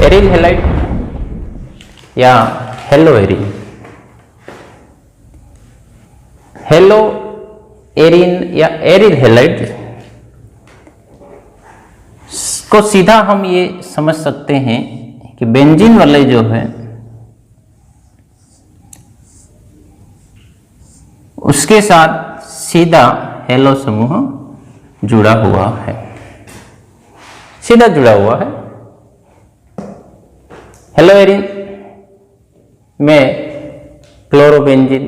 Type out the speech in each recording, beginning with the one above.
Aryl halide या hello Erin. Hello Erin या aryl halide को सीधा हम ये समझ सकते हैं कि बेंजीन वाले जो है उसके साथ सीधा हेलो समूह जुड़ा हुआ है, सीधा जुड़ा हुआ है। हेलो एरिन में क्लोरोबेंजीन,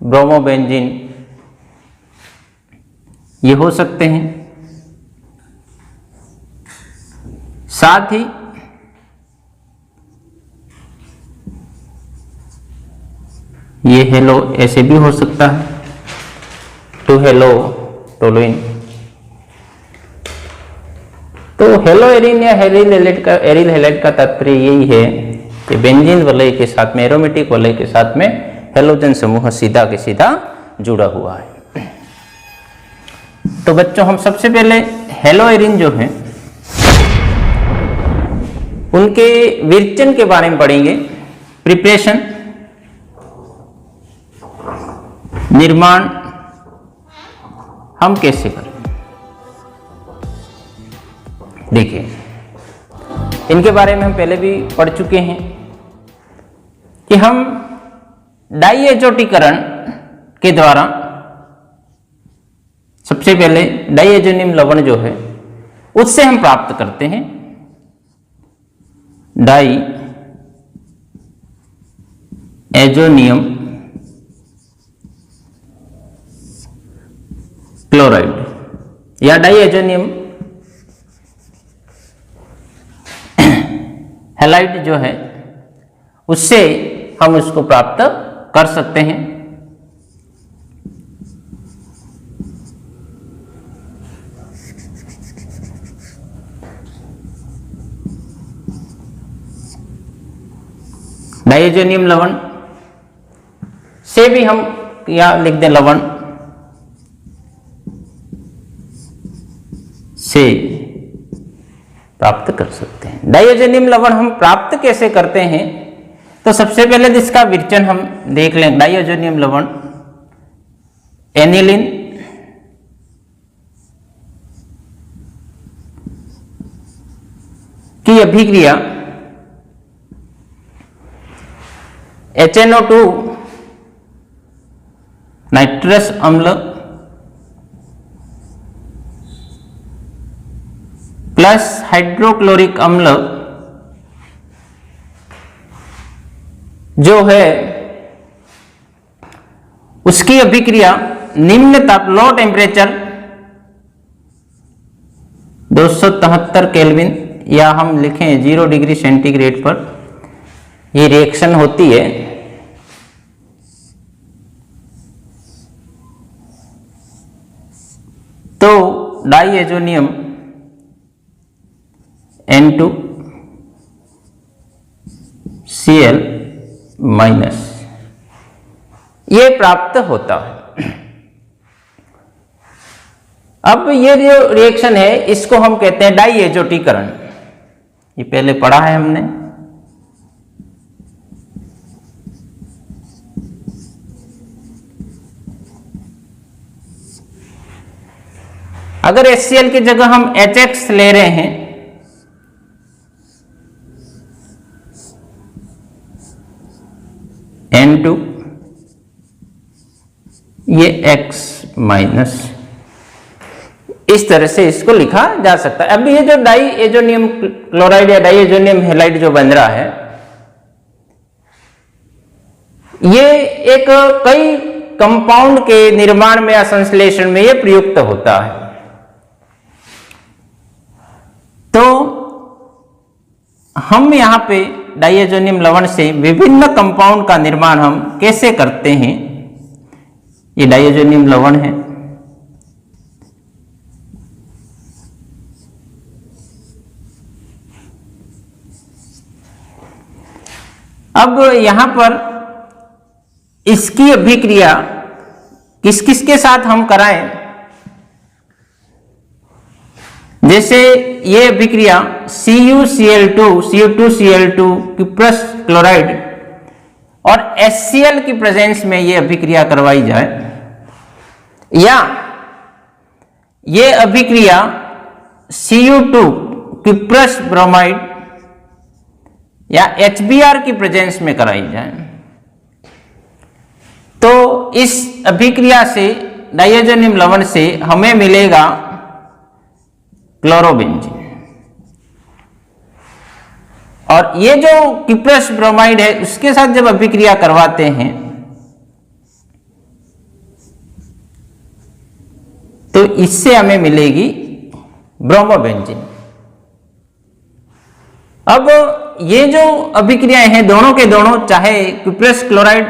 ब्रोमोबेंजीन ये हो सकते हैं। साथ ही ये हेलो ऐसे भी हो सकता है, टू हेलो टोलुइन। तो हेलो एरिन या एरिल हैलाइड का तात्पर्य यही है कि बेंजीन वलय के साथ में, एरोमेटिक वलय के साथ में हेलोजन समूह सीधा के सीधा जुड़ा हुआ है। तो बच्चों हम सबसे पहले हेलो एरिन जो है उनके विरचन के बारे में पढ़ेंगे। प्रिपरेशन, निर्माण हम कैसे करें। देखिए इनके बारे में हम पहले भी पढ़ चुके हैं कि हम डाईएजोटीकरण के द्वारा सबसे पहले डाईएजोनियम लवण जो है उससे हम प्राप्त करते हैं डाई एजोनियम क्लोराइड या डाईएजोनियम हैलाइड जो है उससे हम उसको प्राप्त कर सकते हैं। डाईएजोनियम लवण से भी हम या लिख दें लवण से प्राप्त कर सकते हैं। डाईएजोनियम लवण हम प्राप्त कैसे करते हैं, तो सबसे पहले इसका विरचन हम देख लें। डाईएजोनियम लवण एनिलीन की अभिक्रिया HNO2 नाइट्रस अम्ल प्लस हाइड्रोक्लोरिक अम्ल जो है उसकी अभिक्रिया निम्न ताप, लो टेम्परेचर 273 केल्विन या हम लिखें 0 डिग्री सेंटीग्रेड पर ये रिएक्शन होती है। तो डाईएजोनियम N2 Cl माइनस ये प्राप्त होता है। अब ये जो रिएक्शन है इसको हम कहते हैं डाईएजोटीकरण। ये पहले पढ़ा है हमने। अगर HCl की जगह हम HX ले रहे हैं N2 ये X माइनस, इस तरह से इसको लिखा जा सकता है। अब ये जो डाईएजोनियम क्लोराइड या डाईएजोनियम हैलाइड जो बन रहा है ये एक कई कंपाउंड के निर्माण में या संश्लेषण में ये प्रयुक्त होता है। तो हम यहाँ पे डाईएजोनियम लवण से विभिन्न कंपाउंड का निर्माण हम कैसे करते हैं। ये डाईएजोनियम लवण है, अब यहां पर इसकी अभिक्रिया किस किस के साथ हम कराएं। जैसे ये अभिक्रिया Cu2Cl2 क्यूप्रस क्लोराइड और HCl की प्रेजेंस में ये अभिक्रिया करवाई जाए, या ये अभिक्रिया Cu2 क्यूप्रस ब्रोमाइड या HBr की प्रेजेंस में कराई जाए, तो इस अभिक्रिया से डाइज़ोनियम लवण से हमें मिलेगा क्लोरोबेंजीन। और ये जो क्यूप्रस ब्रोमाइड है उसके साथ जब अभिक्रिया करवाते हैं तो इससे हमें मिलेगी ब्रोमोबेंजीन। अब ये जो अभिक्रियाएं हैं दोनों के दोनों, चाहे क्यूप्रस क्लोराइड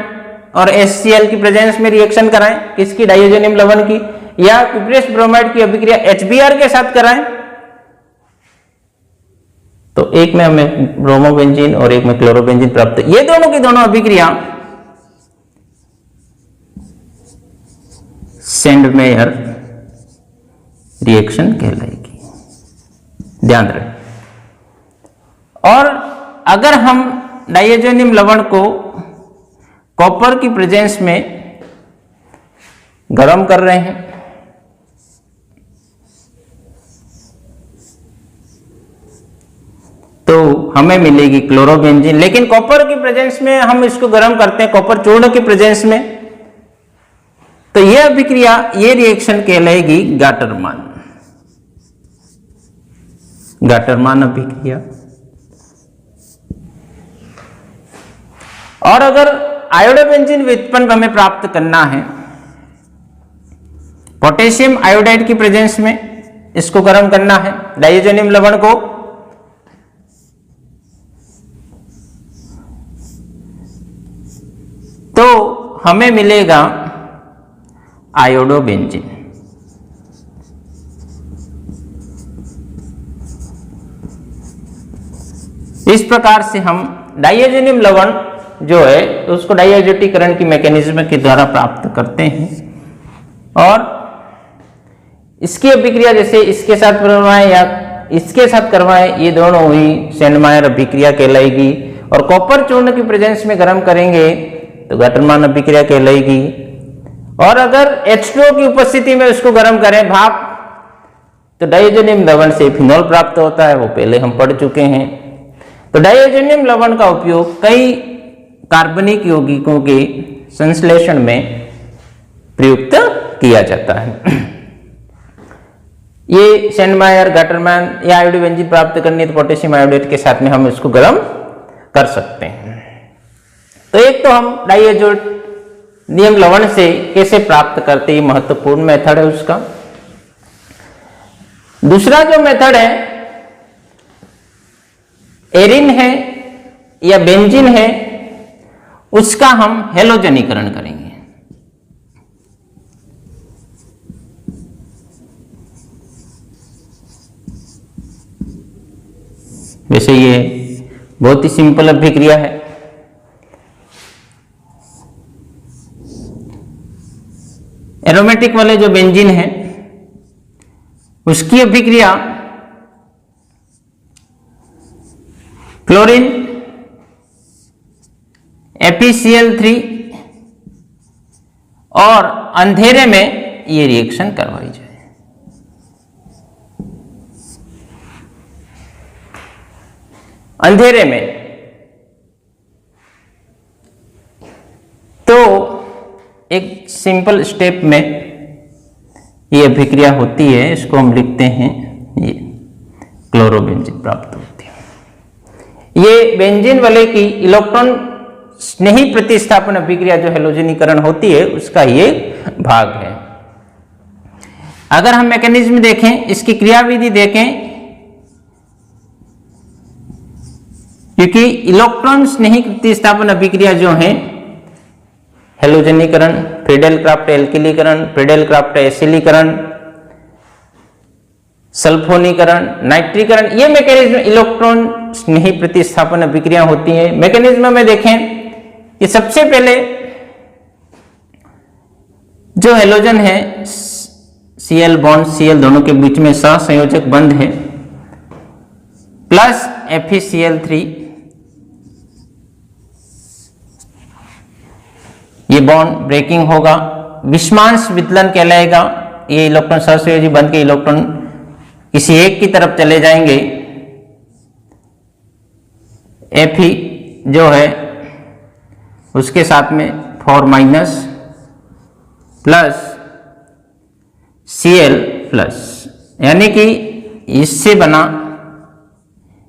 और HCl की प्रेजेंस में रिएक्शन कराएं, किसकी, डाइज़ोनियम लवण की, या क्यूप्रस ब्रोमाइड की अभिक्रिया HBr के साथ कराएं, तो एक में हमें ब्रोमोबेंजीन और एक में क्लोरोबेंजीन प्राप्त। ये दोनों की दोनों अभिक्रिया सेंडमेयर रिएक्शन कहलाएगी, ध्यान रखें। और अगर हम डाइज़ोनियम लवण को कॉपर की प्रेजेंस में गर्म कर रहे हैं तो हमें मिलेगी क्लोरोबेंजीन, लेकिन कॉपर की प्रेजेंस में हम इसको गर्म करते हैं, कॉपर चूर्ण की प्रेजेंस में, तो यह अभिक्रिया, ये रिएक्शन कहलाएगी गाटरमान अभिक्रिया। और अगर आयोडोबेंजीन व्युत्पन्न हमें प्राप्त करना है पोटेशियम आयोडाइड की प्रेजेंस में, इसको गर्म करना है डाइज़ोनियम लवण को, तो हमें मिलेगा आयोडोबेंजीन। इस प्रकार से हम डाइज़ोनियम लवण जो है उसको डाइआइसोटीकरण की मैकेनिज्म के द्वारा प्राप्त करते हैं। और इसकी अभिक्रिया जैसे इसके साथ करवाएं या इसके साथ करवाएं, ये दोनों हुई सेंडमायर अभिक्रिया कहलाएगी। और कॉपर चूर्ण की प्रेजेंस में गर्म करेंगे तो गाटरमान अभिक्रिया कहलाएगी। और अगर H2O की उपस्थिति में उसको गर्म करें भाप, तो डाइज़ोनियम लवण से फिनॉल प्राप्त होता है, वो पहले हम पढ़ चुके हैं। तो डाइज़ोनियम लवण का उपयोग कई कार्बनिक यौगिकों के संश्लेषण में प्रयुक्त किया जाता है। ये सेंडमायर, गाटरमान या आयोडोबेंजीन प्राप्त करनी है तो पोटेशियम आयोडाइड के साथ में हम इसको गर्म कर सकते हैं। तो एक तो हम डाइज़ोनियम लवण से कैसे प्राप्त करते हैं, महत्वपूर्ण मेथड है उसका। दूसरा जो मेथड है एरिन है या बेंजीन है, उसका हम हेलोजनीकरण करेंगे। वैसे ये बहुत ही सिंपल अभिक्रिया है। एरोमेटिक वाले जो बेंजीन है उसकी अभिक्रिया क्लोरीन FeCl3 और अंधेरे में ये रिएक्शन करवाई जाए। अंधेरे में तो एक सिंपल स्टेप में ये अभिक्रिया होती है, इसको हम लिखते हैं, ये क्लोरोबेंजीन प्राप्त होती है। ये बेंजीन वाले की इलेक्ट्रॉन स्नेही प्रतिस्थापन अभिक्रिया जो हेलोजनीकरण होती है उसका ये भाग है। अगर हम मैकेनिज्म देखें, इसकी क्रियाविधि देखें, क्योंकि इलेक्ट्रॉन स्नेही प्रतिस्थापन अभिक्रिया जो है हेलोजनीकरण, फ्रीडेल-क्राफ्ट एल्किलीकरण, फ्रीडेल-क्राफ्ट एसिलीकरण, सल्फोनीकरण, नाइट्रीकरण, ये मैकेनिज्म इलेक्ट्रॉन स्नेही प्रतिस्थापन अभिक्रिया होती है। मैकेनिज्म में देखें कि सबसे पहले जो हेलोजन है Cl बॉन्ड Cl दोनों के बीच में सहसंयोजक बंध है, प्लस FeCl3, ये बॉन्ड ब्रेकिंग होगा, विषमांश विदलन कहलाएगा। ये इलेक्ट्रॉन सहसंयोजी बंध के इलेक्ट्रॉन किसी एक की तरफ चले जाएंगे, Fe जो है उसके साथ में 4- प्लस Cl प्लस, यानी कि इससे बना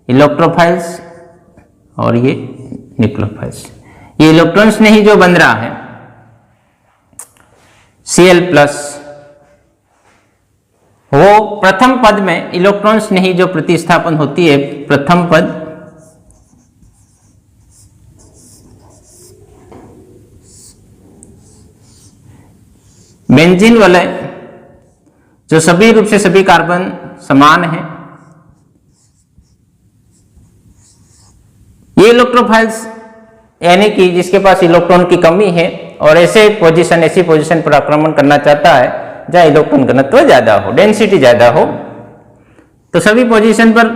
इलेक्ट्रोफाइल्स और ये न्यूक्लियोफाइल्स, ये इलेक्ट्रॉन्स नहीं जो बन रहा है Cl प्लस, वो प्रथम पद में इलेक्ट्रॉन्स नहीं जो प्रतिस्थापन होती है प्रथम पद, बेंजीन वलय जो सभी रूप से सभी कार्बन समान है, ये इलेक्ट्रोफाइल्स यानी कि जिसके पास इलेक्ट्रॉन की कमी है और ऐसी पोजीशन पर आक्रमण करना चाहता है जहां इलेक्ट्रॉन घनत्व ज्यादा हो, डेंसिटी ज्यादा हो, तो सभी पोजीशन पर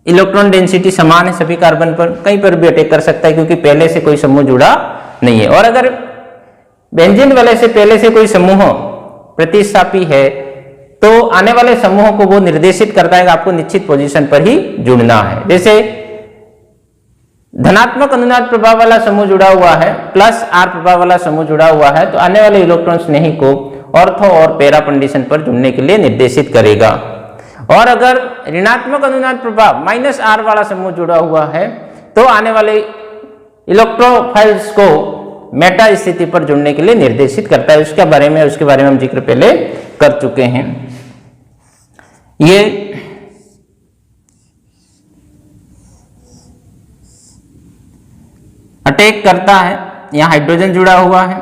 इलेक्ट्रॉन डेंसिटी समान है सभी कार्बन पर, कहीं पर भी अटैक कर सकता है क्योंकि पहले से कोई समूह जुड़ा नहीं है। और अगर बेंजीन वलय से पहले से कोई समूह प्रतिस्थापी है तो आने वाले समूह को वो निर्देशित करता है कि आपको निश्चित पोजीशन पर ही जुड़ना है। जैसे धनात्मक अनुनाद प्रभाव वाला समूह जुड़ा हुआ है, प्लस R प्रभाव वाला समूह जुड़ा हुआ है, तो आने वाले इलेक्ट्रॉन्स नहीं को ऑर्थो और पैरा कंडीशन पर जुड़ने के लिए निर्देशित करेगा। और अगर ऋणात्मक अनुनाद प्रभाव -R वाला समूह जुड़ा हुआ है तो आने वाले इलेक्ट्रोफाइल्स को मेटा स्थिति पर जुड़ने के लिए निर्देशित करता है। उसके बारे में हम जिक्र पहले कर चुके हैं। ये अटैक करता है, यहां हाइड्रोजन जुड़ा हुआ है।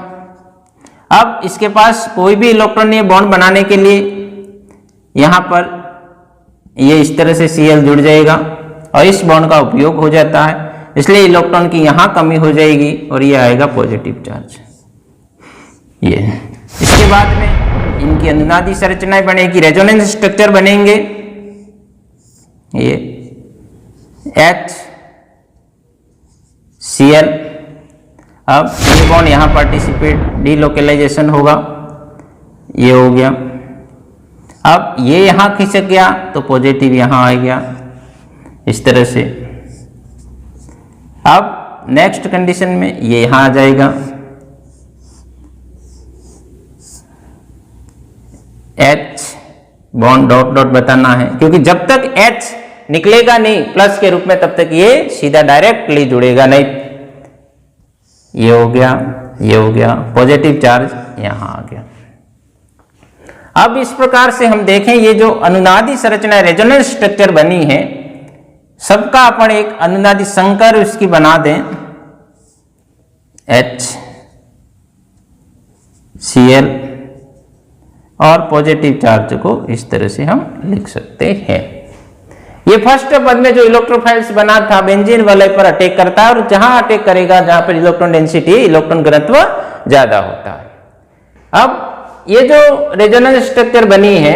अब इसके पास कोई भी इलेक्ट्रॉन ये बॉन्ड बनाने के लिए यहां पर ये इस तरह से Cl जुड़ जाएगा और इस बॉन्ड का उपयोग हो जाता है, इसलिए इलेक्ट्रॉन की यहां कमी हो जाएगी और ये आएगा पॉजिटिव चार्ज। ये इसके बाद में इनकी अनुनादी संरचनाएं बनेगी, रेजोनेंस स्ट्रक्चर बनेंगे, ये HCl। अब ये बॉन्ड यहां पार्टिसिपेट डीलोकेलाइजेशन होगा, ये हो गया। अब ये यहां खिसक गया तो पॉजिटिव यहां आ गया इस तरह से। अब नेक्स्ट कंडीशन में ये यहां आ जाएगा, H बॉन्ड डॉट डॉट बताना है क्योंकि जब तक H निकलेगा नहीं प्लस के रूप में तब तक ये सीधा डायरेक्टली जुड़ेगा नहीं। ये हो गया पॉजिटिव चार्ज यहां आ गया। अब इस प्रकार से हम देखें ये जो अनुनादी संरचना रेजोनेंस स्ट्रक्चर बनी है सबका अपन एक अनुनादी संकर इसकी बना दें, HCl और पॉजिटिव चार्ज को इस तरह से हम लिख सकते हैं। ये फर्स्ट पद में जो इलेक्ट्रोफाइल्स बना था बेंजीन वलय पर अटैक करता है और जहां अटैक करेगा जहां पर इलेक्ट्रॉन डेंसिटी इलेक्ट्रॉन घनत्व ज्यादा होता है। अब ये जो रेजोनेंस स्ट्रक्चर बनी है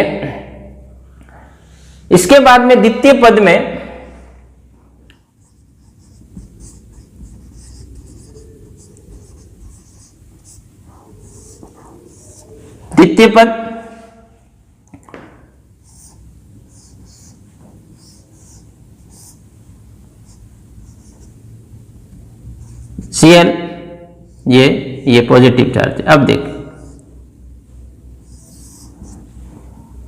इसके बाद में द्वितीय पद में द्वितीय पद Cl, ये पॉजिटिव चार्ज। अब देख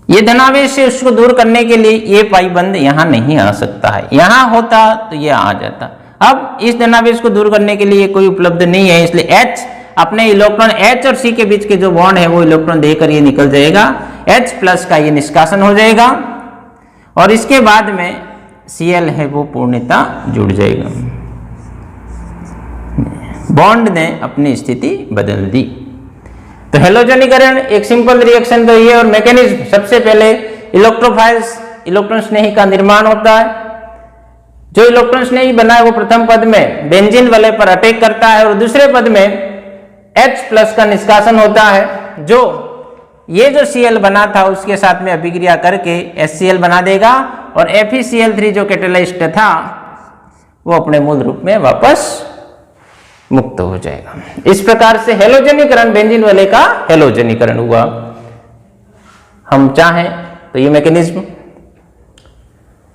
ये धनावेश से उसको दूर करने के लिए ये पाई बंद यहां नहीं आ सकता है, यहां होता तो ये आ जाता। अब इस धनावेश को दूर करने के लिए कोई उपलब्ध नहीं है, इसलिए H अपने इलेक्ट्रॉन H और C के बीच के जो बॉन्ड है वो इलेक्ट्रॉन देकर ये निकल जाएगा, H प्लस का ये निष्कासन हो जाएगा और इसके बाद में Cl है वो पूर्णता जुड़ जाएगा। बॉन्ड ने अपनी स्थिति बदल दी। तो हेलोजनीकरण एक सिंपल रिएक्शन तो ये और मैकेनिज्म, सबसे पहले इलेक्ट्रोफाइल्स इलेक्ट्रॉन स्नेही का निर्माण होता है। जो इलेक्ट्रॉन स्नेही बना है वो प्रथम पद में बेंजीन वलय पर अटैक करता है और दूसरे पद में H प्लस का निष्कासन होता है जो ये जो Cl बना था उसके साथ में अभिक्रिया करके HCl बना देगा और FeCl3 जो कैटेलाइस्ट था वो अपने मूल रूप में वापस मुक्त हो जाएगा। इस प्रकार से हेलोजनीकरण, बेंजीन वलय का हेलोजनीकरण हुआ। हम चाहें तो ये मैकेनिज्म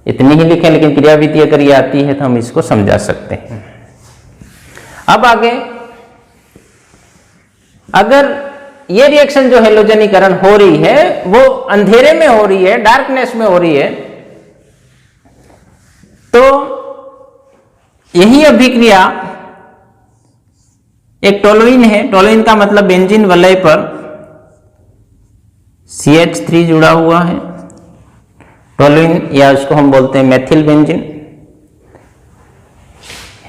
इतनी ही लिखें, लेकिन क्रियाविधि अगर ये आती है तो हम इसको समझा सकते हैं। अब आगे, अगर ये रिएक्शन जो हेलोजनीकरण हो रही है वो अंधेरे में हो रही है, डार्कनेस में हो रही है, तो यही अभिक्रिया एक टोलुइन है। टोलुइन का मतलब बेंजीन वलय पर CH3 जुड़ा हुआ है। टोलुइन या उसको हम बोलते हैं मेथिल बेंजीन।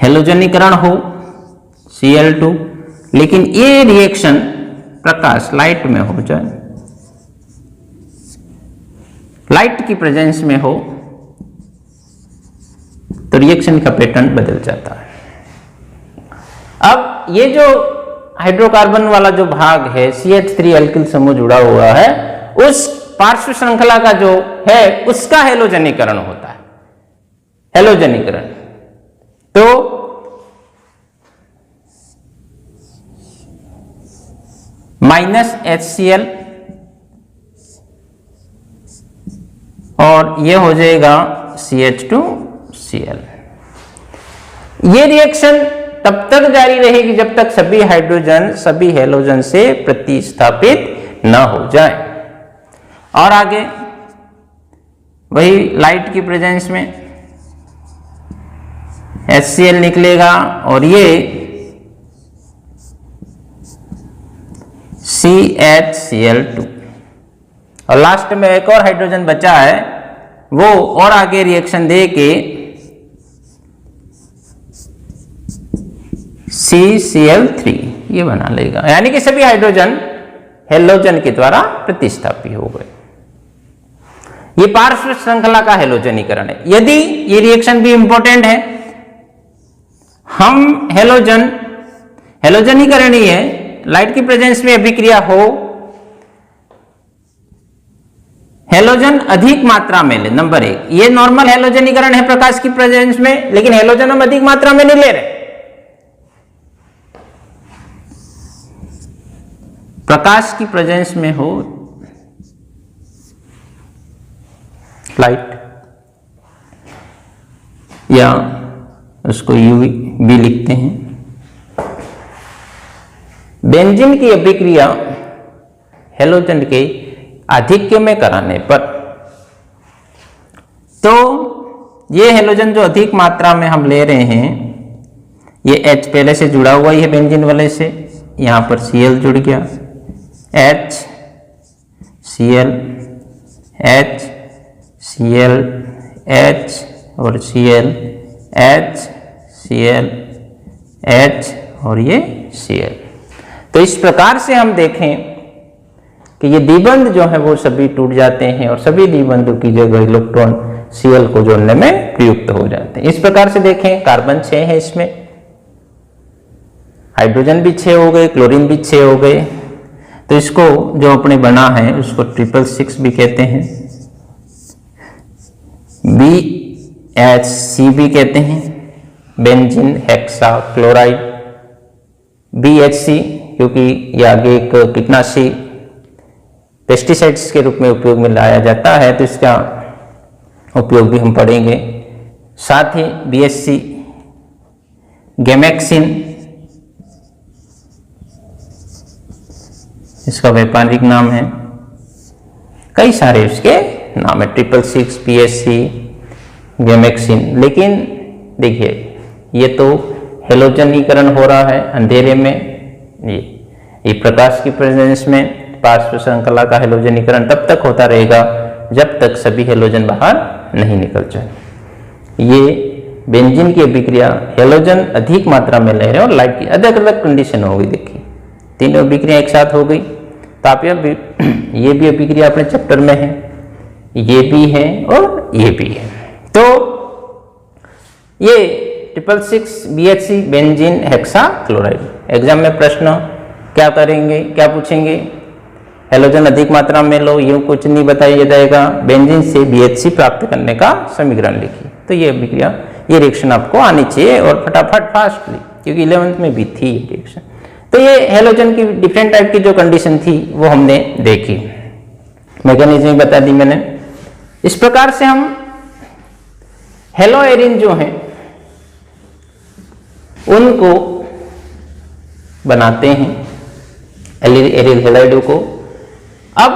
हेलोजनीकरण हो Cl2, लेकिन ये रिएक्शन प्रकाश लाइट में हो जाए, लाइट की प्रेजेंस में हो, तो रिएक्शन का पैटर्न बदल जाता है। अब ये जो हाइड्रोकार्बन वाला जो भाग है, CH3 एल्किल समूह जुड़ा हुआ है, उस पार्श्व श्रृंखला का जो है उसका हेलोजनीकरण होता है। हेलोजनीकरण तो -HCl और ये हो जाएगा CH2Cl। ये रिएक्शन तब तक जारी रहेगी जब तक सभी हाइड्रोजन सभी हेलोजन से प्रतिस्थापित न हो जाए। और आगे वही लाइट की प्रेजेंस में HCl निकलेगा और ये CHCl2 और लास्ट में एक और हाइड्रोजन बचा है, वो और आगे रिएक्शन दे के CCl3 ये बना लेगा। यानी कि सभी हाइड्रोजन हेलोजन के द्वारा प्रतिस्थापित हो गए। ये पार्श्व श्रृंखला का हेलोजनीकरण है। यदि ये रिएक्शन भी इंपॉर्टेंट है, हम हेलोजनीकरण ही है, लाइट की प्रेजेंस में अभिक्रिया हो, हेलोजन अधिक मात्रा में ले। नंबर 1, ये नॉर्मल हेलोजनीकरण है प्रकाश की प्रेजेंस में, लेकिन हेलोजन हम अधिक मात्रा में नहीं ले रहे। प्रकाश की प्रेजेंस में हो लाइट, या उसको यूवी भी लिखते हैं। बेंजीन की अभिक्रिया हेलोजन के आधिक्य में कराने पर, तो ये हेलोजन जो अधिक मात्रा में हम ले रहे हैं, ये H पहले से जुड़ा हुआ ही है बेंजीन वाले से, यहां पर Cl जुड़ गया, H Cl H Cl H और Cl H Cl H और ये Cl। तो इस प्रकार से हम देखें कि ये द्विबंध जो है वो सभी टूट जाते हैं और सभी द्विबंधों की जगह इलेक्ट्रॉन Cl को जोड़ने में प्रयुक्त हो जाते हैं। इस प्रकार से देखें, कार्बन 6 है, इसमें हाइड्रोजन भी 6 हो गए, क्लोरीन भी 6 हो गए, तो इसको जो अपने बना है उसको 666 भी कहते हैं, BHC भी कहते हैं, बेंजीन हेक्सा क्लोराइड, BHC क्योंकि ये आगे एक कीटनाशी पेस्टिसाइड्स के रूप में उपयोग में लाया जाता है, तो इसका उपयोग भी हम पढ़ेंगे। साथ ही BHC गैमेक्सिन, इसका वैज्ञानिक नाम है, कई सारे उसके नाम है, 666, BHC गैमेक्सिन। लेकिन देखिए ये तो हेलोजनीकरण हो रहा है अंधेरे में, ये प्रकाश की प्रेजेंस में पार्श्व श्रृंखला का हेलोजनीकरण तब तक होता रहेगा जब तक सभी हेलोजन बाहर नहीं निकल जाए। ये बेंजीन की अभिक्रिया हेलोजन अधिक मात्रा में ले रहे हैं और लाइट की अलग अलग कंडीशन हो गई। देखिए तीनों अभिक्रिया एक साथ हो गई, तो आप ये भी अभिक्रिया अपने चैप्टर में है, ये भी है और ये भी है। तो ये 666 BHC benzene hexa chloride. Exam में प्रश्न क्या करेंगे, क्या पूछेंगे हेलोजन अधिक मात्रा में लो, यूं कुछ नहीं बताया जाएगा, बेंजीन से BH3 प्राप्त करने का समीकरण लिखिए। तो ये अभिक्रिया, ये रिएक्शन आपको आनी चाहिए और फटाफट फास्टली, क्योंकि 11th में भी थी ये रिएक्शन। तो ये हेलोजन की डिफरेंट टाइप की जो कंडीशन थी वो हमने देखी, मैकेनिज्म बता दी मैंने। इस प्रकार से हम हेलो एरिन जो हैं उनको बनाते हैं, एरिल हैलाइडों को। अब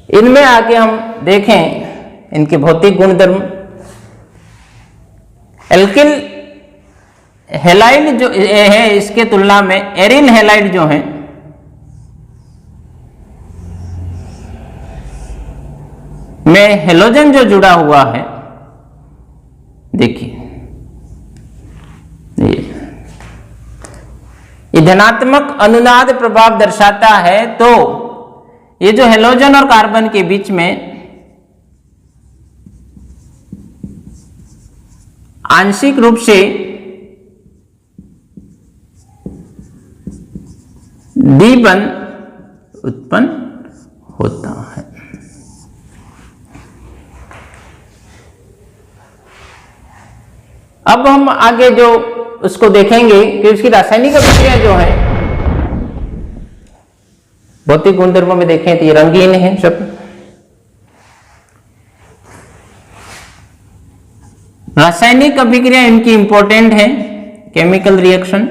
इनमें आके हम देखें इनके भौतिक गुणधर्म। एल्किल हैलाइड जो है इसके तुलना में एरिल हैलाइड जो है में हेलोजन जो जुड़ा हुआ है, देखिए ये धनात्मक अनुनाद प्रभाव दर्शाता है। तो ये जो हेलोजन और कार्बन के बीच में आंशिक रूप से द्विबंध उत्पन्न होता है। अब हम आगे जो उसको देखेंगे कि उसकी रासायनिक अभिक्रिया जो है भौतिक गुणधर्मों में देखें तो ये रंगीन है सब। रासायनिक अभिक्रिया इनकी इंपॉर्टेंट है, केमिकल रिएक्शन।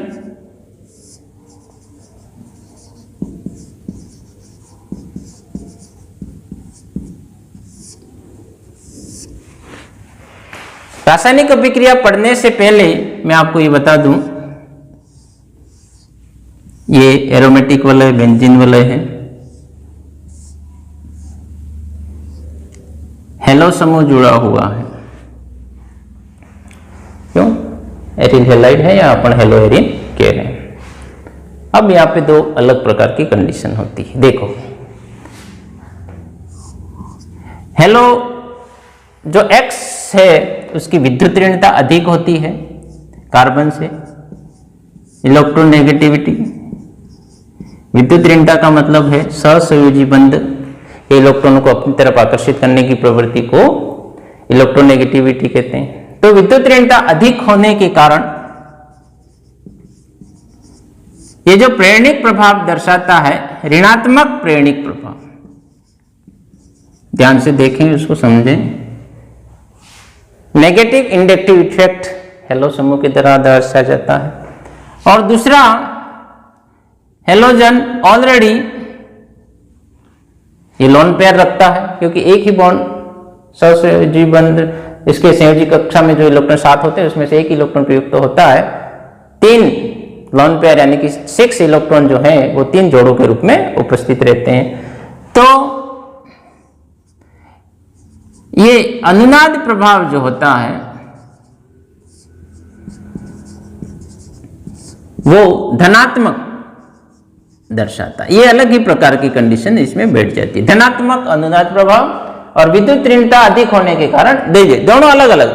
रासायनिक अभिक्रिया पढ़ने से पहले मैं आपको ये बता दूं, ये एरोमेटिक वलय बेंजीन वलय है, हेलो समूह जुड़ा हुआ है। क्यों? एरिल हैलाइड है या अपन हेलो एरिन कह रहे हैं। अब यहां पे दो अलग प्रकार की कंडीशन होती है। देखो, हेलो जो X है उसकी विद्युत ऋणता अधिक होती है कार्बन से, इलेक्ट्रोनेगेटिविटी। विद्युत ऋणता का मतलब है सहसंयोजी बंध, इलेक्ट्रॉनों को अपनी तरफ आकर्षित करने की प्रवृत्ति को इलेक्ट्रोनेगेटिविटी कहते हैं। तो विद्युत ऋणता अधिक होने के कारण ये जो प्रेरणिक प्रभाव दर्शाता है, ऋणात्मक प्रेरणिक प्रभाव, ध्यान से देखें, उसको समझें। नेगेटिव इंडक्टिव इफेक्ट हेलो समूह की तरह दर्शाया जाता है। और दूसरा, हेलोजन ऑलरेडी ये लोन पेयर रखता है, क्योंकि एक ही बॉन्ड सहसंयोजी बंध, इसके संयोजी कक्षा में जो इलेक्ट्रॉन 7 होते हैं उसमें से एक इलेक्ट्रॉन प्रयुक्त होता है। 3 लोन पेयर यानी कि 6 इलेक्ट्रॉन जो है वो 3 जोड़ों के रूप में उपस्थित रहते हैं। तो ये अनुनाद प्रभाव जो होता है वो धनात्मक दर्शाता है। ये अलग ही प्रकार की कंडीशन इसमें बैठ जाती है। धनात्मक अनुनाद प्रभाव और विद्युत ऋणता अधिक होने के कारण देखिए दोनों अलग अलग।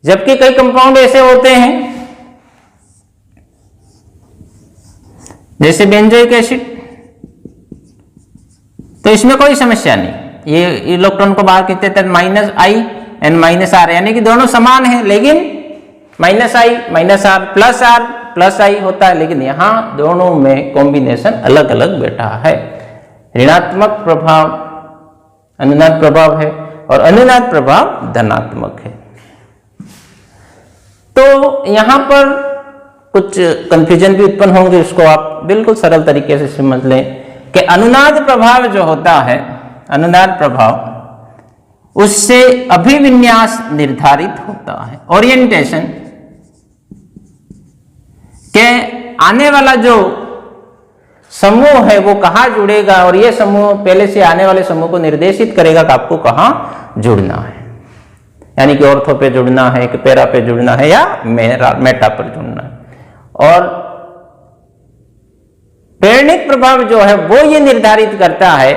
जबकि कई कंपाउंड ऐसे होते हैं जैसे बेंजोइक एसिड, तो इसमें कोई समस्या नहीं, ये इलेक्ट्रॉन को बाहर खींचते हैं -I एंड -R, यानी कि दोनों समान है, लेकिन -I -R प्लस I होता है, लेकिन यहां दोनों में कॉम्बिनेशन अलग अलग बैठा है। ऋणात्मक प्रभाव अनुनाद प्रभाव है और अनुनाद प्रभाव धनात्मक है। तो यहां पर कुछ कंफ्यूजन भी उत्पन्न होंगे, उसको आप बिल्कुल सरल तरीके से समझ लें कि अनुनाद प्रभाव जो होता है, अनुनाद प्रभाव, उससे अभिविन्यास निर्धारित होता है, ओरिएंटेशन के आने वाला जो समूह है वो कहाँ जुड़ेगा, और ये समूह पहले से आने वाले समूह को निर्देशित करेगा कि आपको कहाँ जुड़ना है, यानी कि ऑर्थो पे जुड़ना है कि पैरा पे जुड़ना है या मेटा पर जुड़ना है। और प्रेरणिक प्रभाव जो है वो ये निर्धारित करता है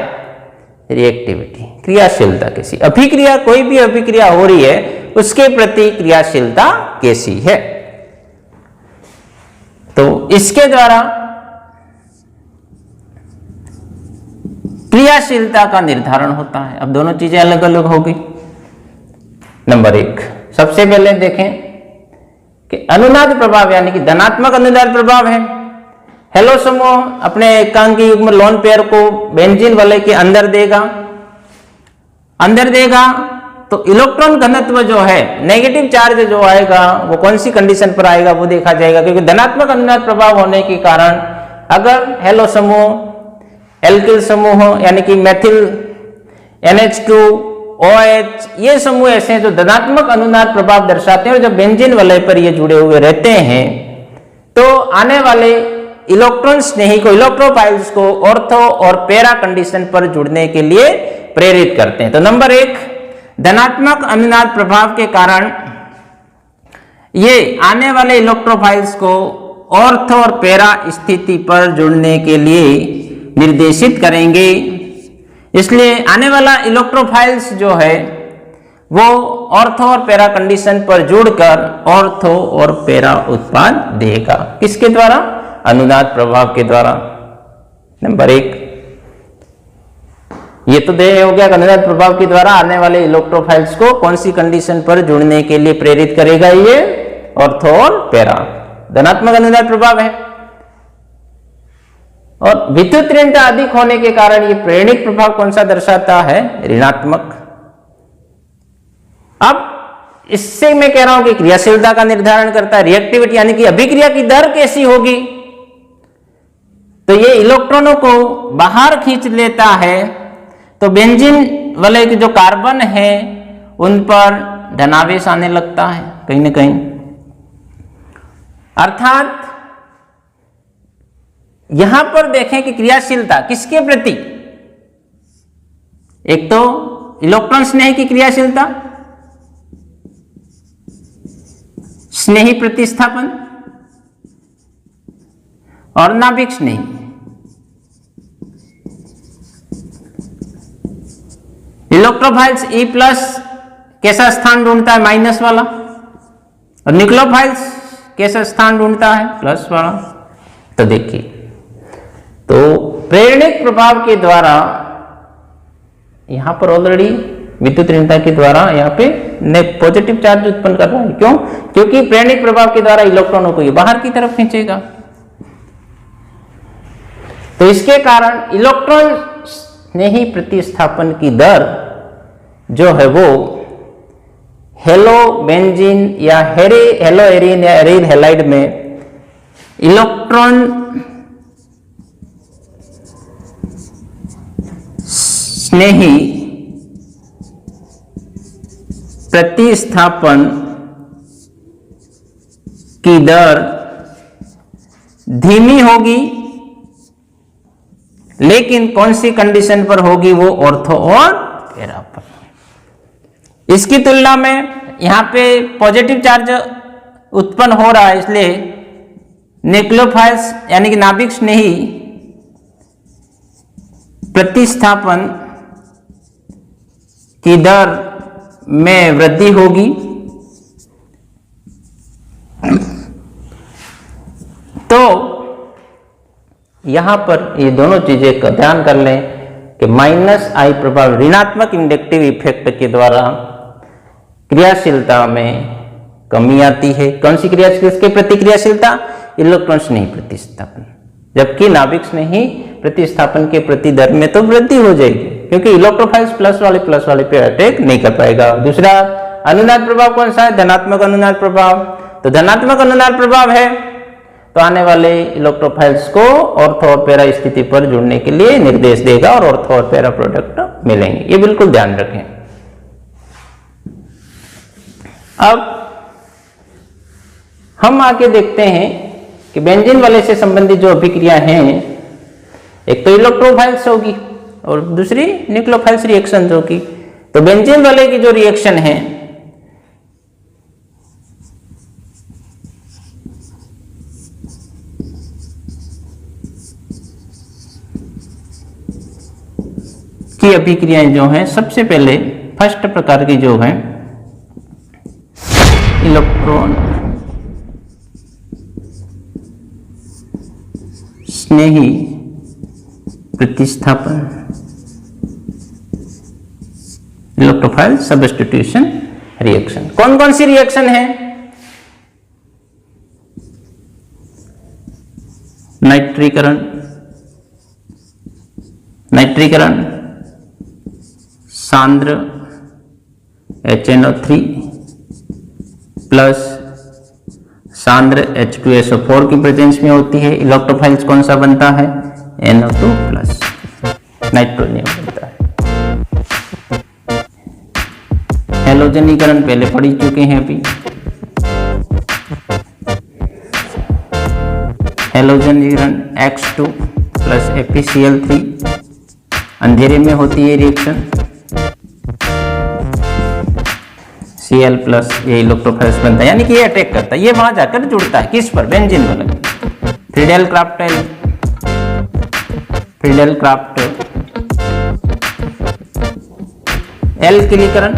रिएक्टिविटी, क्रियाशीलता कैसी, अभिक्रिया, कोई भी अभिक्रिया हो रही है उसके प्रति क्रियाशीलता कैसी है। तो इसके द्वारा क्रियाशीलता का निर्धारण होता है। अब दोनों चीजें अलग अलग होगी। नंबर 1, सबसे पहले देखें कि अनुनाद प्रभाव यानी कि धनात्मक अनुनाद प्रभाव है। हेलो समूह अपने एकांकी युग्म लोन पेयर को बेंजीन वलय के अंदर देगा तो इलेक्ट्रॉन घनत्व जो है, नेगेटिव चार्ज जो आएगा वो कौन सी कंडीशन पर आएगा वो देखा जाएगा। क्योंकि धनात्मक अनुनाद प्रभाव होने के कारण अगर हेलो समूह एल्किल समूह यानी कि मेथिल NH2 OH ये समूह ऐसे हैं जो धनात्मक अनुनाद प्रभाव दर्शाते हैं और जब बेंजीन वलय पर ये जुड़े हुए रहते हैं तो आने वाले इलेक्ट्रॉन स्नेही को, इलेक्ट्रोफाइल्स को ऑर्थो और पैरा कंडीशन पर जुड़ने के लिए प्रेरित करते हैं। तो नंबर 1, धनात्मक अनुनाद प्रभाव के कारण ये आने वाले इलेक्ट्रोफाइल्स को ऑर्थो और पैरा स्थिति पर जुड़ने के लिए निर्देशित करेंगे। इसलिए आने वाला इलेक्ट्रोफाइल्स जो है वो ऑर्थो और पैरा कंडीशन पर जुड़कर ऑर्थो और पैरा उत्पाद देगा। किसके द्वारा? अनुनाद प्रभाव के द्वारा। नंबर 1 ये तो दे हो गया, अनुनाद प्रभाव के द्वारा आने वाले इलेक्ट्रोफाइल्स को कौन सी कंडीशन पर जुड़ने के लिए प्रेरित करेगा? ये ऑर्थो और पैरा, धनात्मक अनुनाद प्रभाव है। और विद्युत ऋणता अधिक होने के कारण ये प्रेरणिक प्रभाव कौन सा दर्शाता है? ऋणात्मक। अब इससे मैं कह रहा हूं कि क्रियाशीलता का निर्धारण करता है, रिएक्टिविटी यानी कि अभिक्रिया की दर कैसी होगी। तो ये इलेक्ट्रॉनों को बाहर खींच लेता है तो बेंजीन वलय के जो कार्बन है उन पर धनावेश आने लगता है कहीं ना कहीं। अर्थात यहां पर देखें कि क्रियाशीलता किसके प्रति? एक तो इलेक्ट्रॉन स्नेही की क्रियाशीलता, स्नेही प्रतिस्थापन और नाभिक स्नेही। इलेक्ट्रोफाइल्स E+ कैसा स्थान ढूंढता है? माइनस वाला। और न्यूक्लियोफाइल्स कैसा स्थान ढूंढता है? प्लस वाला। तो देखिए, तो प्रेरणिक प्रभाव के द्वारा यहां पर ऑलरेडी विद्युत ऋणता के द्वारा यहाँ पे पॉजिटिव चार्ज उत्पन्न कर रहा है। क्यों? क्योंकि प्रेरणिक प्रभाव के द्वारा इलेक्ट्रॉनों को ये बाहर की तरफ खींचेगा। तो इसके कारण इलेक्ट्रॉन स्नेही प्रतिस्थापन की दर जो है वो हेलो बेंजीन या हेलो एरीन या एरीन हैलाइड में इलेक्ट्रॉन स्नेही प्रतिस्थापन की दर धीमी होगी, लेकिन कौन सी कंडीशन पर होगी? वो ऑर्थो और पैरा पर। इसकी तुलना में यहां पे पॉजिटिव चार्ज उत्पन्न हो रहा है, इसलिए न्यूक्लियोफाइल्स यानी कि नाभिक स्नेही प्रतिस्थापन की दर में वृद्धि होगी। तो यहां पर ये दोनों चीजें का ध्यान कर लें कि -I प्रभाव ऋणात्मक इंडक्टिव इफेक्ट के द्वारा क्रियाशीलता में कमी आती है। कौन सी क्रियाशीलता के प्रति क्रियाशीलता? इलेक्ट्रॉन स्नेही प्रतिस्थापन। जबकि नाभिक स्नेही प्रतिस्थापन के प्रति दर में तो वृद्धि हो जाएगी, क्योंकि इलेक्ट्रोफाइल्स प्लस वाले पे अटैक नहीं कर पाएगा। दूसरा अनुनाद प्रभाव कौन सा है? धनात्मक अनुनाद प्रभाव। तो धनात्मक अनुनाद प्रभाव है तो आने वाले इलेक्ट्रोफाइल्स को ऑर्थो और पैरा स्थिति पर जुड़ने के लिए निर्देश देगा और ऑर्थो और पैरा प्रोडक्ट मिलेंगे। ये बिल्कुल ध्यान रखें। अब हम आके देखते हैं कि बेंजीन वलय से संबंधित जो अभिक्रिया हैं, एक तो इलेक्ट्रोफाइल्स होगी और दूसरी न्यूक्लियोफाइल्स रिएक्शन होगी। तो बेंजीन वलय की जो रिएक्शन है की अभिक्रियाएं जो हैं, सबसे पहले फर्स्ट प्रकार की जो है इलेक्ट्रॉन स्नेही प्रतिस्थापन इलेक्ट्रोफाइल सब्स्टिट्यूशन रिएक्शन। कौन कौन सी रिएक्शन है? नाइट्रीकरण, नाइट्रीकरण, सांद्र HNO3 प्लस सांद्र H2SO4 की प्रेजेंस में होती है। इलेक्ट्रोफाइल्स कौन सा बनता है? NO2 प्लस नाइट्रोजन बनता है। हेलोजनीकरण पहले पढ़ चुके हैं अभी। हेलोजनीकरण X2 प्लस FeCl3, अंधेरे में होती है रिएक्शन। Cl प्लस ये इलेक्ट्रोफाइल्स बनता है, यानी कि ये अटैक करता है, ये वहां जाकर जुड़ता है किस पर? बेंजीन पर। Friedel craft एल्किलीकरण,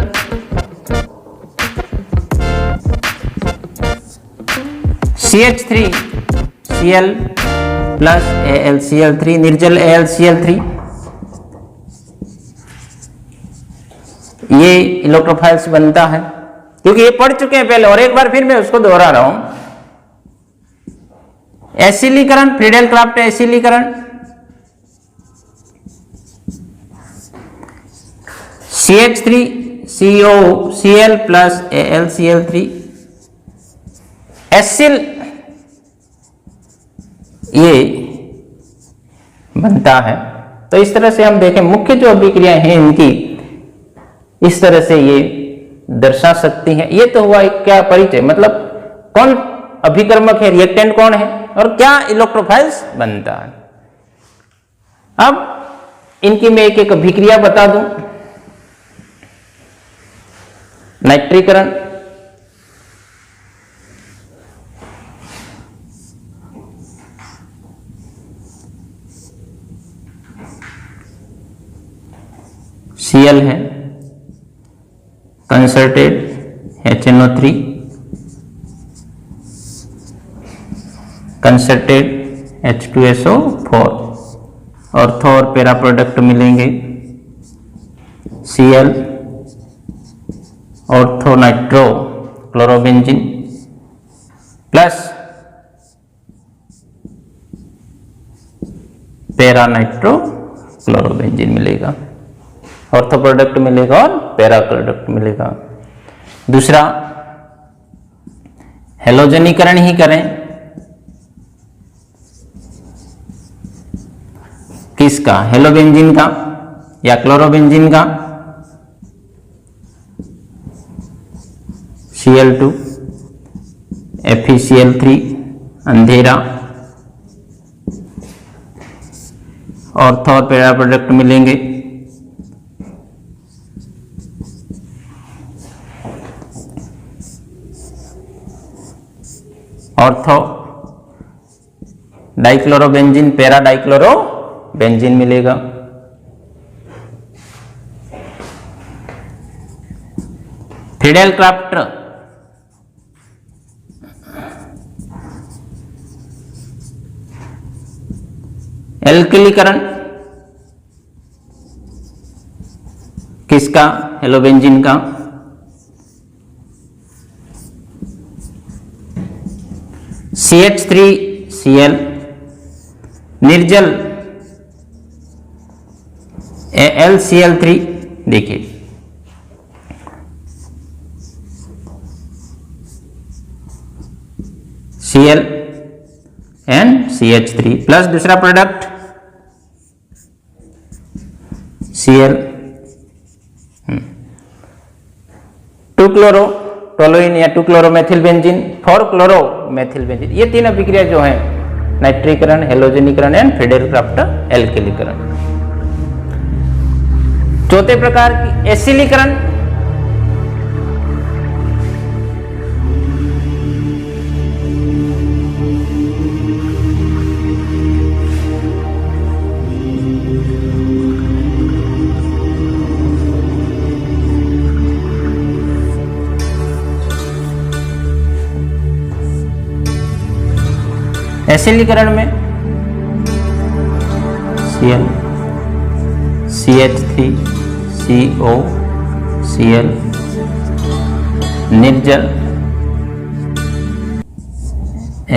CH3Cl plus AlCl3, निर्जल AlCl3, ये इलेक्ट्रोफाइल्स बनता है। क्योंकि ये पढ़ चुके हैं पहले, और एक बार फिर मैं उसको दोहरा रहा हूं। एसिलीकरण, फ्रीडेल क्राफ्ट एसिलीकरण, CH3COCl प्लस AlCl3, एसिल ये बनता है। तो इस तरह से हम देखें मुख्य जो अभिक्रियाएं हैं इनकी इस तरह से ये दर्शा सकती हैं। ये तो हुआ एक क्या परिचय, मतलब कौन अभिकर्मक है, रिएक्टेंट कौन है, और क्या इलेक्ट्रोफाइल्स बनता है। अब इनकी मैं एक एक अभिक्रिया बता दूं। नाइट्रीकरण, Cl है, concerted HNO3, concerted H2SO4, ortho और पैरा प्रोडक्ट मिलेंगे। Cl ortho nitro chlorobenzene plus para nitro chlorobenzene मिलेगा, ऑर्थो प्रोडक्ट मिलेगा और पैरा प्रोडक्ट मिलेगा। दूसरा हेलोजनीकरण ही करें, किसका? हेलोबेंजीन का या क्लोरोबेंजीन का। Cl2 FeCl3, अंधेरा, ऑर्थो और पैरा प्रोडक्ट मिलेंगे। ऑर्थो डाइक्लोरोबेंजीन, पैरा डाइक्लोरोबेंजीन मिलेगा। फ्रीडेल क्राफ्ट एल्किलीकरण, किसका? हेलोबेंजीन का। CH3Cl, निर्जल AlCl3, देखिए Cl एंड CH3 प्लस दूसरा प्रोडक्ट Cl, 2-क्लोरो टोलुइन या 2-क्लोरोमेथिल बेंजीन, 4-क्लोरो मेथिल बेंजीन। ये तीन अभिक्रिया जो है नाइट्रीकरण, हेलोजनीकरण एंड फ्रीडेल क्राफ्ट एल्किलीकरण। चौथे प्रकार की एसिलीकरण, एसिलीकरण में Cl, CH3CO Cl, निर्जल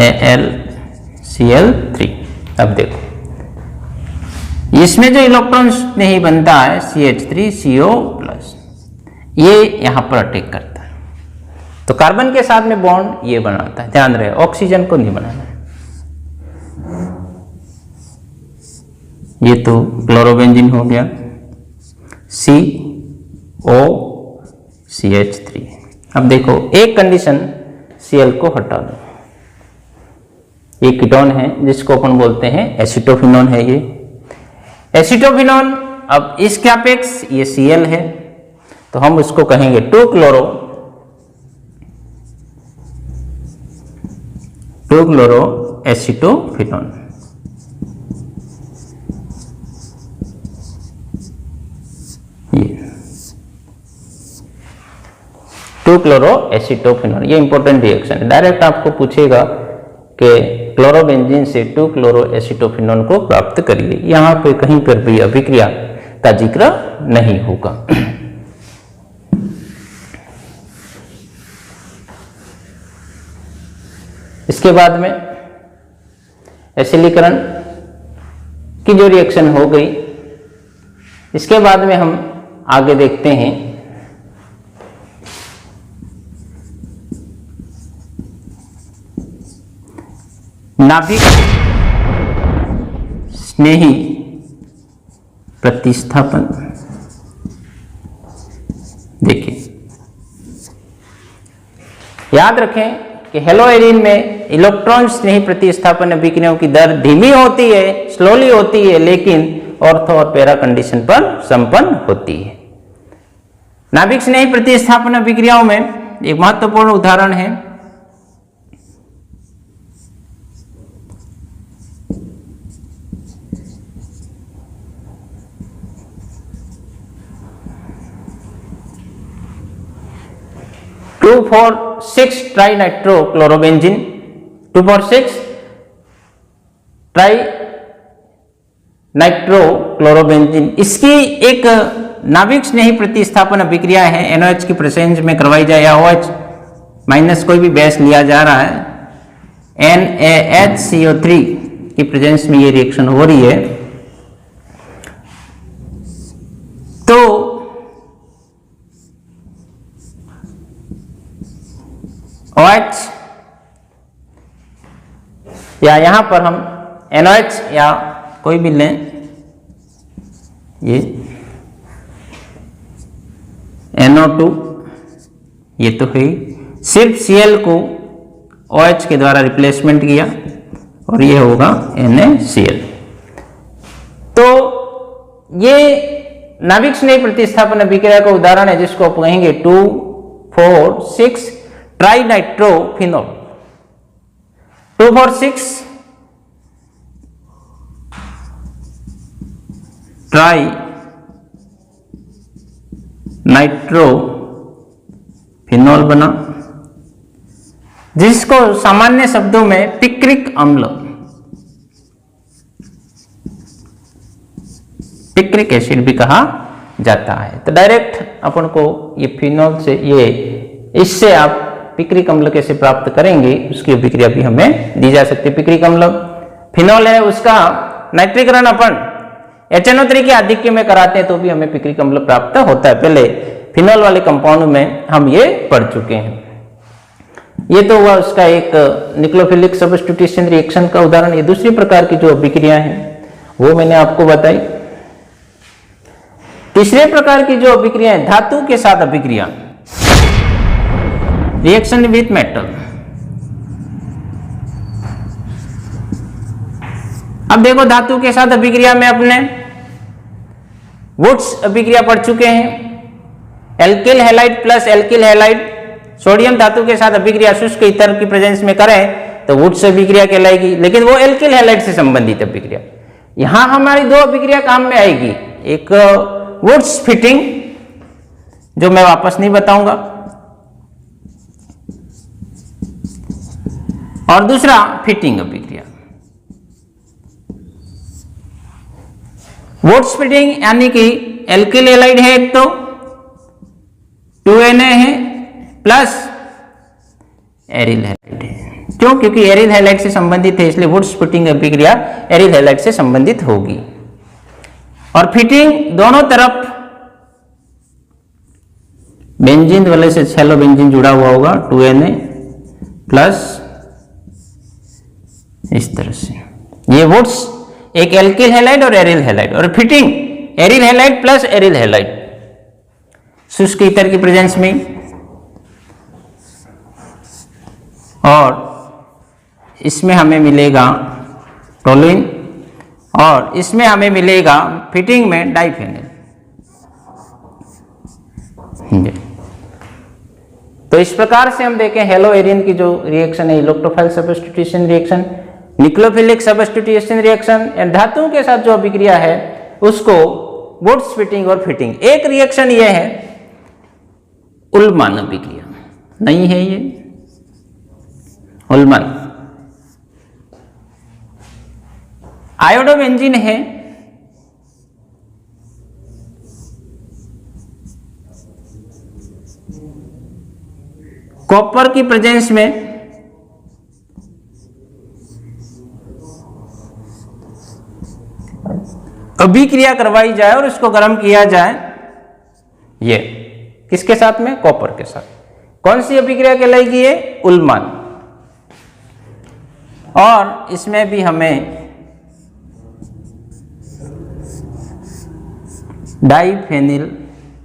AlCl3। अब देखो इसमें जो इलेक्ट्रॉन नहीं बनता है CH3CO+, ये यहां पर अटैक करता है, तो कार्बन के साथ में बॉन्ड ये बनाता है। ध्यान रहे ऑक्सीजन को नहीं बनाना है। ये तो क्लोरोबेंजीन हो गया, COCH3। अब देखो एक कंडीशन Cl को हटा दो, ये कीटोन है जिसको अपन बोलते हैं एसिटोफिनोन है। ये एसिटोफिनोन, अब इसके अपेक्ष ये Cl है, तो हम उसको कहेंगे 2-क्लोरो एसिटोफिनोन। ये 2-क्लोरो एसिटोफिनोन, ये इंपॉर्टेंट रिएक्शन है। डायरेक्ट आपको पूछेगा कि क्लोरोबेंजीन से 2-क्लोरो एसिटोफिनोन को प्राप्त करिए, यहां पे कहीं पर भी अभिक्रिया का जिक्र नहीं होगा। इसके बाद में एसिलीकरण की जो रिएक्शन हो गई, इसके बाद में हम आगे देखते हैं नाभिक स्नेही प्रतिस्थापन। देखिए याद रखें कि हेलोएरिन में इलेक्ट्रॉन स्नेही प्रतिस्थापन अभिक्रियाओं की दर धीमी होती है, स्लोली होती है, लेकिन ऑर्थो और पैरा कंडीशन पर संपन्न होती है। नाभिक स्नेही प्रतिस्थापन अभिक्रियाओं में एक महत्वपूर्ण उदाहरण है (2,4,6) ट्राइनाइट्रो क्लोरोबेंजीन, 2,4,6 ट्राइनाइट्रो क्लोरोबेंजीन। इसकी एक नाभिक स्नेही प्रतिस्थापन अभिक्रिया है, NOH की प्रेजेंस में करवाई जाए या OH माइनस कोई भी बेस लिया जा रहा है, NaHCO3 की प्रेजेंस में ये रिएक्शन हो रही है। तो OH या यहां पर हम NOH या कोई भी लें, ये NO2, ये तो है, सिर्फ Cl को OH के द्वारा रिप्लेसमेंट किया और ये होगा NaCl। तो ये नाभिक स्नेही प्रतिस्थापन अभिक्रिया का उदाहरण है जिसको आप कहेंगे 2,4,6 ट्राइनाइट्रोफिनोल। 2,4,6 ट्राइनाइट्रोफिनोल बना, जिसको सामान्य शब्दों में पिक्रिक अम्ल, पिक्रिक एसिड भी कहा जाता है। तो डायरेक्ट अपन को ये फिनोल से, ये इससे आप पिक्रिक अम्ल कैसे प्राप्त करेंगे उसकी अभिक्रिया भी हमें दी जा सकती है। पिक्रिक अम्ल फिनोल है, उसका नाइट्रीकरण अपन HNO3 के आधिक्य में कराते हैं तो भी हमें पिक्रिक अम्ल प्राप्त होता है। पहले फिनोल वाले कंपाउंड में हम ये पढ़ चुके हैं। ये तो हुआ उसका एक न्यूक्लियोफिलिक सब्स्टिट्यूशन रिएक्शन का उदाहरण। ये दूसरी प्रकार की जो अभिक्रिया है वो मैंने आपको बताई। तीसरे प्रकार की जो अभिक्रिया है, धातु के साथ अभिक्रिया, रिएक्शन विथ मेटल। अब देखो धातु के साथ अभिक्रिया में अपने वुड्स अभिक्रिया पढ़ चुके हैं। Alkyl halide plus alkyl halide, sodium धातु के साथ अभिक्रिया शुष्क ईथर की प्रेजेंस में करें तो वुड्स अभिक्रिया कहलाएगी, लेकिन वो एल्किल हैलाइड से संबंधित अभिक्रिया। यहां हमारी दो अभिक्रिया काम में आएगी, एक वुड्स फिटिंग जो मैं वापस नहीं बताऊंगा, और दूसरा फिटिंग अभिक्रिया। वुड्स फिटिंग यानी कि एल्किल हैलाइड है एक तो, 2Na है प्लस एरिल हैलाइड है। क्यों? क्योंकि एरिल हैलाइड से संबंधित है, इसलिए वुड स्प्लिटिंग अभिक्रिया एरिल हैलाइड से संबंधित होगी। और फिटिंग दोनों तरफ बेंजीन वाले से हेलो बेंजीन जुड़ा हुआ होगा, 2Na प्लस इस तरह से ये वुड्स एक एल्किल हैलाइड और एरिल हैलाइड, और fitting aryl halide plus aryl halide शुष्क ईथर की प्रेजेंस में, और इसमें हमें मिलेगा टोलुइन और इसमें हमें मिलेगा फिटिंग में डाइफेनिल। तो इस प्रकार से हम देखें हेलो एरिन की जो रिएक्शन है electrophile substitution reaction, nucleophilic substitution reaction, धातुओं के साथ जो अभिक्रिया है उसको वुड स्प्लिटिंग और फिटिंग। एक रिएक्शन ये है उल्मान अभिक्रिया, नहीं है ये उल्मान। आयोडोबेंजीन है कॉपर की प्रेजेंस में अभिक्रिया करवाई जाए और इसको गर्म किया जाए, ये किसके साथ में? कॉपर के साथ। कौन सी अभिक्रिया कहलाएगी? ये उल्मान। और इसमें भी हमें डाइफेनिल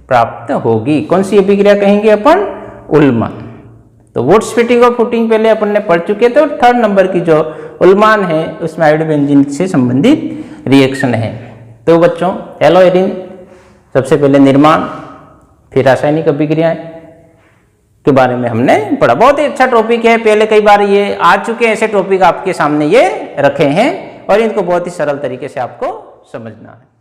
प्राप्त होगी। कौन सी अभिक्रिया कहेंगे अपन? उल्मान। तो वुड स्प्लिटिंग और फिटिंग पहले अपन ने पढ़ चुके थे, और थर्ड नंबर की जो उल्मान है उसमें आयोडोबेंजीन से संबंधित रिएक्शन है। तो बच्चों हेलो एरिन सबसे पहले निर्माण, फिर रासायनिक अभिक्रियाएं के बारे में हमने पढ़ा। बहुत ही अच्छा टॉपिक है, पहले कई बार ये आ चुके हैं ऐसे टॉपिक आपके सामने ये रखे हैं, और इनको बहुत ही सरल तरीके से आपको समझना है।